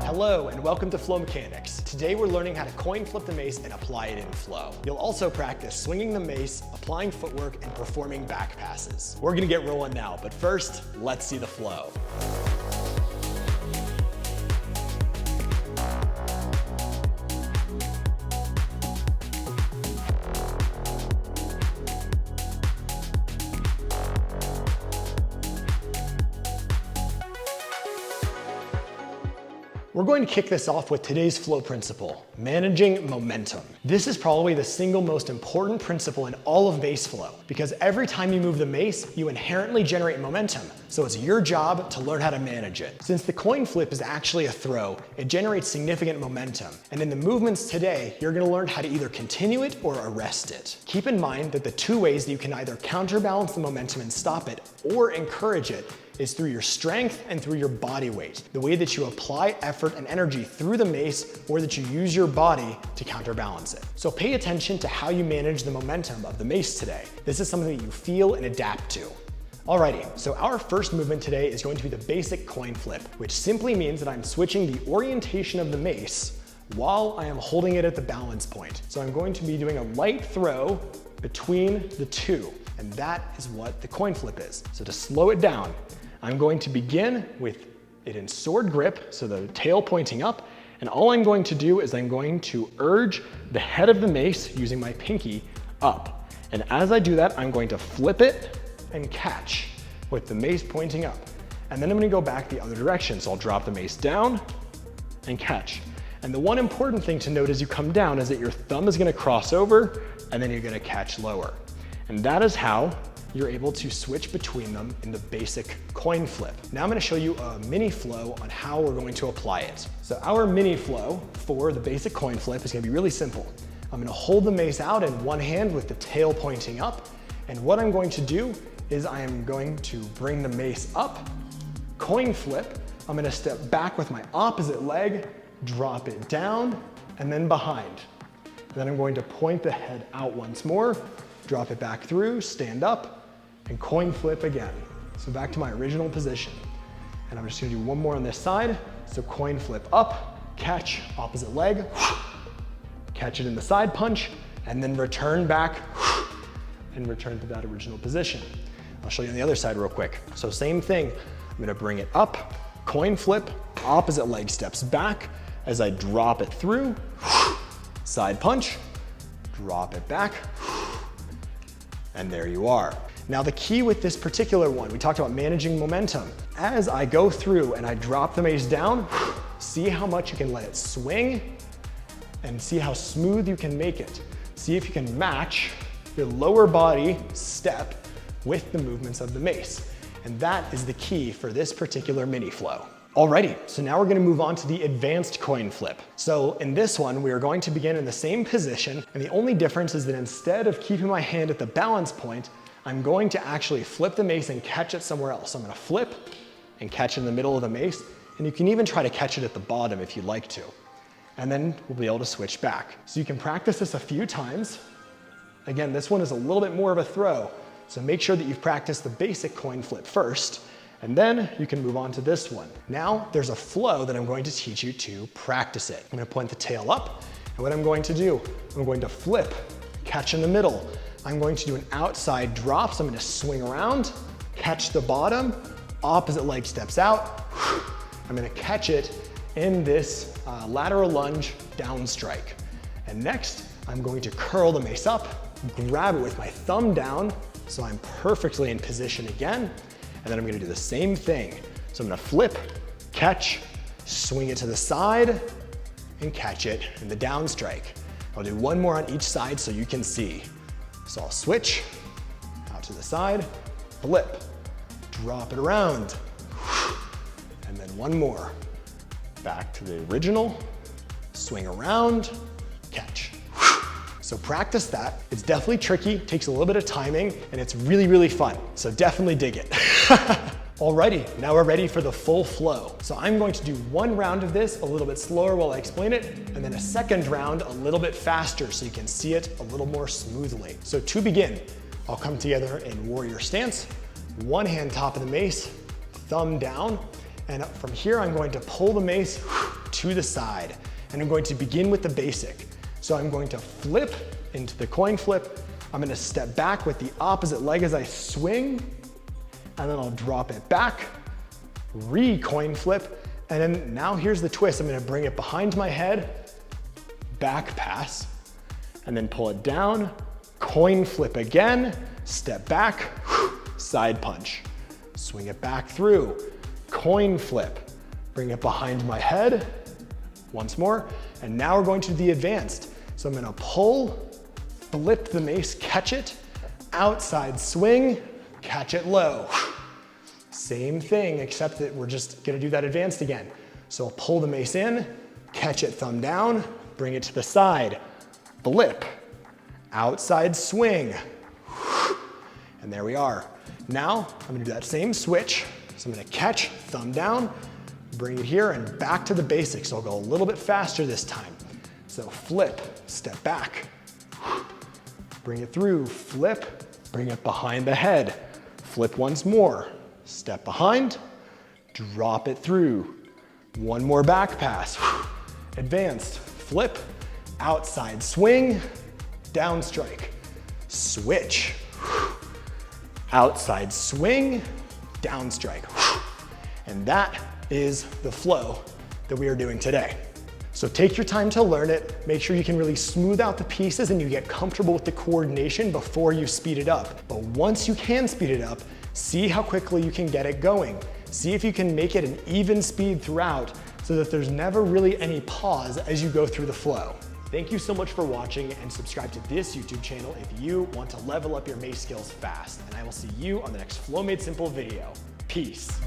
Hello and welcome to Flow Mechanics. Today we're learning how to coin flip the mace and apply it in flow. You'll also practice swinging the mace, applying footwork, and performing back passes. We're gonna get rolling now, but first, let's see the flow. We're going to kick this off with today's flow principle, managing momentum. This is probably the single most important principle in all of mace flow, because every time you move the mace, you inherently generate momentum. So it's your job to learn how to manage it. Since the coin flip is actually a throw, it generates significant momentum. And in the movements today, you're gonna learn how to either continue it or arrest it. Keep in mind that the two ways that you can either counterbalance the momentum and stop it, or encourage it, is through your strength and through your body weight. The way that you apply effort and energy through the mace, or that you use your body to counterbalance it. So pay attention to how you manage the momentum of the mace today. This is something that you feel and adapt to. Alrighty, so our first movement today is going to be the basic coin flip, which simply means that I'm switching the orientation of the mace while I am holding it at the balance point. So I'm going to be doing a light throw between the two, and that is what the coin flip is. So to slow it down, I'm going to begin with it in sword grip, so the tail pointing up, and all I'm going to do is I'm going to urge the head of the mace using my pinky up. And as I do that, I'm going to flip it and catch with the mace pointing up. And then I'm gonna go back the other direction. So I'll drop the mace down and catch. And the one important thing to note as you come down is that your thumb is gonna cross over and then you're gonna catch lower. And that is how you're able to switch between them in the basic coin flip. Now I'm gonna show you a mini flow on how we're going to apply it. So our mini flow for the basic coin flip is gonna be really simple. I'm gonna hold the mace out in one hand with the tail pointing up. And what I'm going to do is I am going to bring the mace up, coin flip. I'm gonna step back with my opposite leg, drop it down, and then behind. And then I'm going to point the head out once more, drop it back through, stand up, and coin flip again. So back to my original position. And I'm just gonna do one more on this side. So coin flip up, catch, opposite leg, catch it in the side punch, and then return back and return to that original position. I'll show you on the other side real quick. So same thing, I'm gonna bring it up, coin flip, opposite leg steps back as I drop it through, side punch, drop it back, and there you are. Now the key with this particular one, we talked about managing momentum. As I go through and I drop the mace down, see how much you can let it swing and see how smooth you can make it. See if you can match your lower body step with the movements of the mace. And that is the key for this particular mini flow. Alrighty, so now we're gonna move on to the advanced coin flip. So in this one, we are going to begin in the same position, and the only difference is that instead of keeping my hand at the balance point, I'm going to actually flip the mace and catch it somewhere else. So I'm gonna flip and catch it in the middle of the mace, and you can even try to catch it at the bottom if you'd like to. And then we'll be able to switch back. So you can practice this a few times. Again, this one is a little bit more of a throw, so make sure that you've practiced the basic coin flip first, and then you can move on to this one. Now, there's a flow that I'm going to teach you to practice it. I'm gonna point the tail up, and what I'm going to do, I'm going to flip, catch in the middle. I'm going to do an outside drop, so I'm gonna swing around, catch the bottom, opposite leg steps out. I'm gonna catch it in this lateral lunge down strike. And next, I'm going to curl the mace up, grab it with my thumb down, so I'm perfectly in position again. And then I'm gonna do the same thing. So I'm gonna flip, catch, swing it to the side, and catch it in the down strike. I'll do one more on each side so you can see. So I'll switch, out to the side, flip, drop it around, and then one more. Back to the original, swing around, catch. So practice that. It's definitely tricky, takes a little bit of timing, and it's really, really fun. So definitely dig it. Alrighty, now we're ready for the full flow. So I'm going to do one round of this a little bit slower while I explain it, and then a second round a little bit faster so you can see it a little more smoothly. So to begin, I'll come together in warrior stance, One hand top of the mace, thumb down, and from here I'm going to pull the mace to the side. And I'm going to begin with the basic. So I'm going to flip into the coin flip. I'm gonna step back with the opposite leg as I swing, and then I'll drop it back, re-coin flip, and then now here's the twist. I'm gonna bring it behind my head, back pass, and then pull it down, coin flip again, step back, side punch. Swing it back through, coin flip, bring it behind my head, once more, and now we're going to the advanced. So I'm gonna pull, flip the mace, catch it, outside swing, catch it low. Same thing, except that we're just gonna do that advanced again. So I'll pull the mace in, catch it, thumb down, bring it to the side, flip, outside swing, and there we are. Now, I'm gonna do that same switch. So I'm gonna catch, thumb down, bring it here and back to the basics. So I'll go a little bit faster this time. So flip, step back, bring it through, flip, bring it behind the head, flip once more, step behind, drop it through, one more back pass, advanced, flip, outside swing, down strike, switch, outside swing, down strike. And that is the flow that we are doing today. So take your time to learn it, make sure you can really smooth out the pieces and you get comfortable with the coordination before you speed it up. But once you can speed it up, see how quickly you can get it going. See if you can make it an even speed throughout so that there's never really any pause as you go through the flow. Thank you so much for watching, and subscribe to this YouTube channel if you want to level up your mace skills fast. And I will see you on the next Flow Made Simple video. Peace.